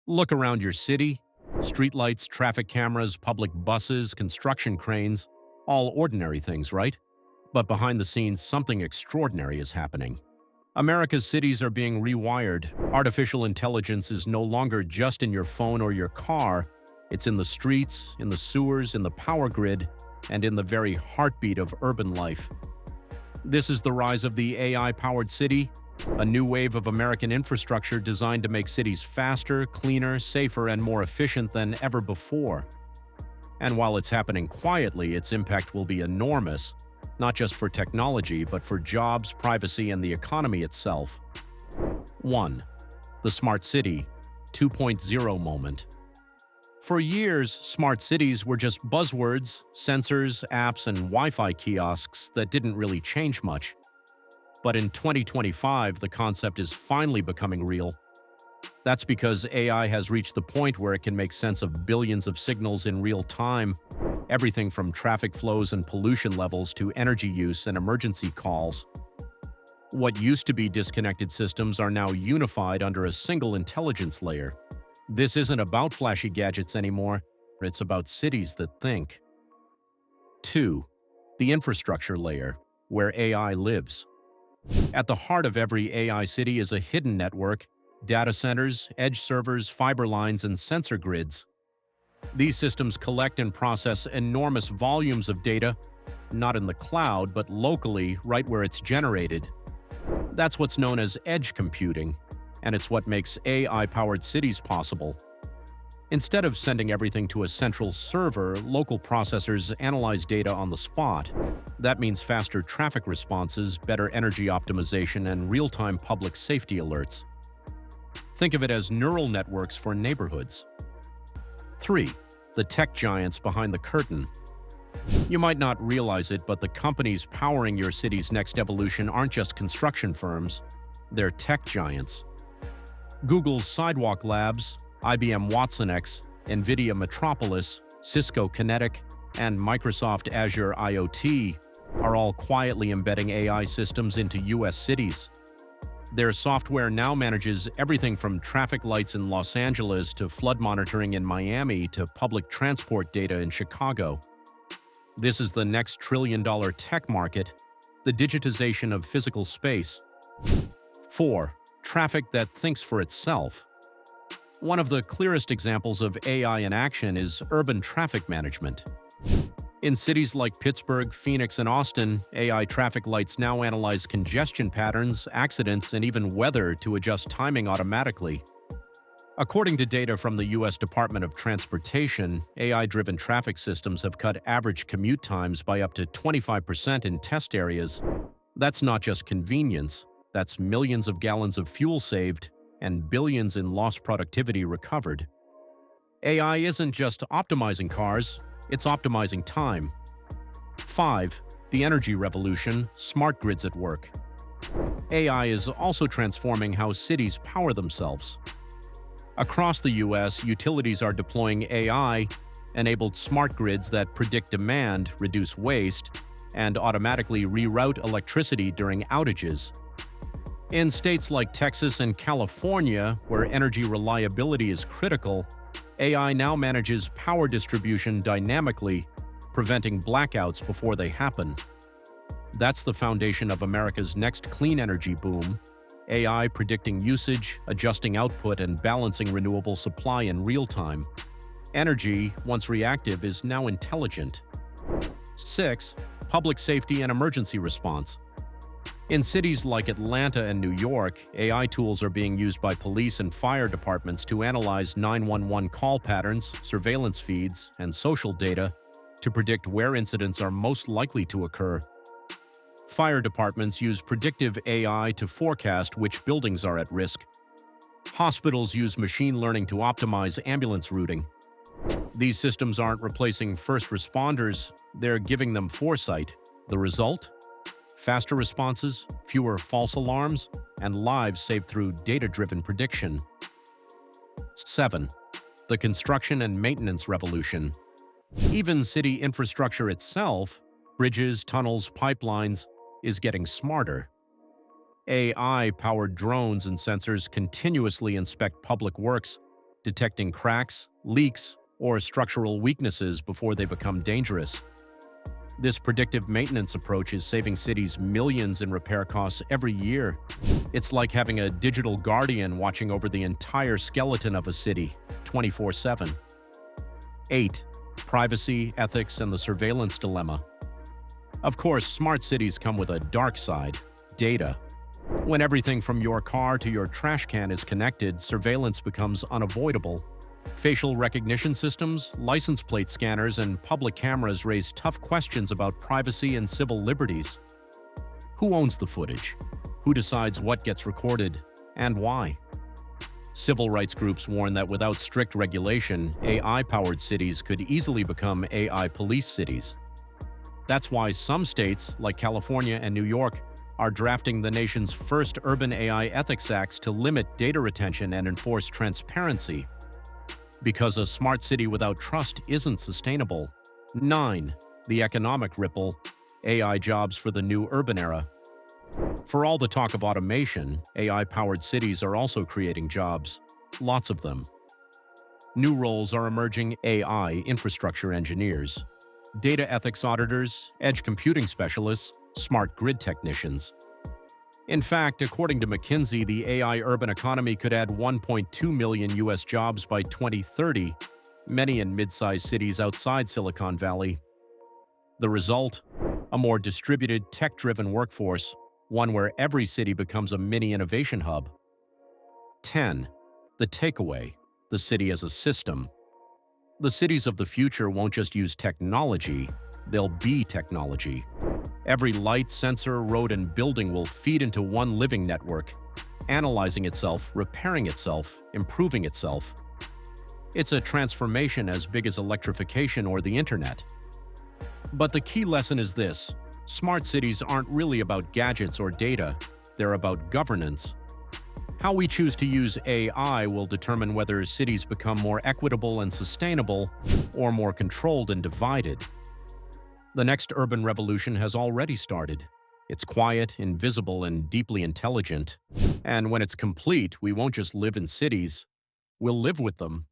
Look around your city. Streetlights, traffic cameras, public buses, construction cranes, all ordinary things, right? But behind the scenes, something extraordinary is happening. America's cities are being rewired. Artificial intelligence is no longer just in your phone or your car. It's in the streets, in the sewers, in the power grid, and in the very heartbeat of urban life. This is the rise of the AI-powered city, a new wave of American infrastructure designed to make cities faster, cleaner, safer, and more efficient than ever before. And while it's happening quietly, its impact will be enormous, not just for technology, but for jobs, privacy, and the economy itself. 1. The Smart City 2.0 moment. For years, smart cities were just buzzwords, sensors, apps, and Wi-Fi kiosks that didn't really change much. But in 2025, the concept is finally becoming real. That's because AI has reached the point where it can make sense of billions of signals in real time, everything from traffic flows and pollution levels to energy use and emergency calls. What used to be disconnected systems are now unified under a single intelligence layer. This isn't about flashy gadgets anymore, it's about cities that think. 2. The infrastructure layer, where AI lives. At the heart of every AI city is a hidden network, data centers, edge servers, fiber lines, and sensor grids. These systems collect and process enormous volumes of data, not in the cloud, but locally, right where it's generated. That's what's known as edge computing, and it's what makes AI-powered cities possible. Instead of sending everything to a central server, local processors analyze data on the spot. That means faster traffic responses, better energy optimization, and real-time public safety alerts. Think of it as neural networks for neighborhoods. 3. The tech giants behind the curtain. You might not realize it, but the companies powering your city's next evolution aren't just construction firms, they're tech giants. Google's Sidewalk Labs, IBM watsonx, NVIDIA Metropolis, Cisco Kinetic, and Microsoft Azure IoT are all quietly embedding AI systems into U.S. cities. Their software now manages everything from traffic lights in Los Angeles to flood monitoring in Miami to public transport data in Chicago. This is the next trillion-dollar tech market, the digitization of physical space. 4. Traffic that thinks for itself. One of the clearest examples of AI in action is urban traffic management. In cities like Pittsburgh, Phoenix, and Austin, AI traffic lights now analyze congestion patterns, accidents, and even weather to adjust timing automatically. According to data from the U.S. Department of Transportation, AI-driven traffic systems have cut average commute times by up to 25% in test areas. That's not just convenience, that's millions of gallons of fuel saved and billions in lost productivity recovered. AI isn't just optimizing cars, it's optimizing time. 5. The energy revolution, smart grids at work. AI is also transforming how cities power themselves. Across the U.S., utilities are deploying AI-enabled smart grids that predict demand, reduce waste, and automatically reroute electricity during outages. In states like Texas and California, where energy reliability is critical, AI now manages power distribution dynamically, preventing blackouts before they happen. That's the foundation of America's next clean energy boom, AI predicting usage, adjusting output, and balancing renewable supply in real time. Energy, once reactive, is now intelligent. 6. Public safety and emergency response. In cities like Atlanta and New York, AI tools are being used by police and fire departments to analyze 911 call patterns, surveillance feeds, and social data to predict where incidents are most likely to occur. Fire departments use predictive AI to forecast which buildings are at risk. Hospitals use machine learning to optimize ambulance routing. These systems aren't replacing first responders, they're giving them foresight. The result? Faster responses, fewer false alarms, and lives saved through data-driven prediction. 7. The construction and maintenance revolution. Even city infrastructure itself, bridges, tunnels, pipelines, is getting smarter. AI-powered drones and sensors continuously inspect public works, detecting cracks, leaks, or structural weaknesses before they become dangerous. This predictive maintenance approach is saving cities millions in repair costs every year. It's like having a digital guardian watching over the entire skeleton of a city, 24/7. 8. Privacy, ethics, and the surveillance dilemma. Of course, smart cities come with a dark side: data. When everything from your car to your trash can is connected, surveillance becomes unavoidable. Facial recognition systems, license plate scanners, and public cameras raise tough questions about privacy and civil liberties. Who owns the footage? Who decides what gets recorded, and why? Civil rights groups warn that without strict regulation, AI-powered cities could easily become AI police cities. That's why some states, like California and New York, are drafting the nation's first urban AI ethics acts to limit data retention and enforce transparency. Because a smart city without trust isn't sustainable. 9. The economic ripple: AI jobs for the new urban era. For all the talk of automation, AI-powered cities are also creating jobs. Lots of them. New roles are emerging: AI infrastructure engineers, data ethics auditors, edge computing specialists, smart grid technicians. In fact, according to McKinsey, the AI urban economy could add 1.2 million U.S. jobs by 2030, many in mid-sized cities outside Silicon Valley. The result? A more distributed, tech-driven workforce, one where every city becomes a mini innovation hub. 10. The takeaway: the city as a system. The cities of the future won't just use technology, they'll be technology. Every light, sensor, road, and building will feed into one living network, analyzing itself, repairing itself, improving itself. It's a transformation as big as electrification or the internet. But the key lesson is this: smart cities aren't really about gadgets or data, they're about governance. How we choose to use AI will determine whether cities become more equitable and sustainable, or more controlled and divided. The next urban revolution has already started. It's quiet, invisible, and deeply intelligent. And when it's complete, we won't just live in cities, we'll live with them.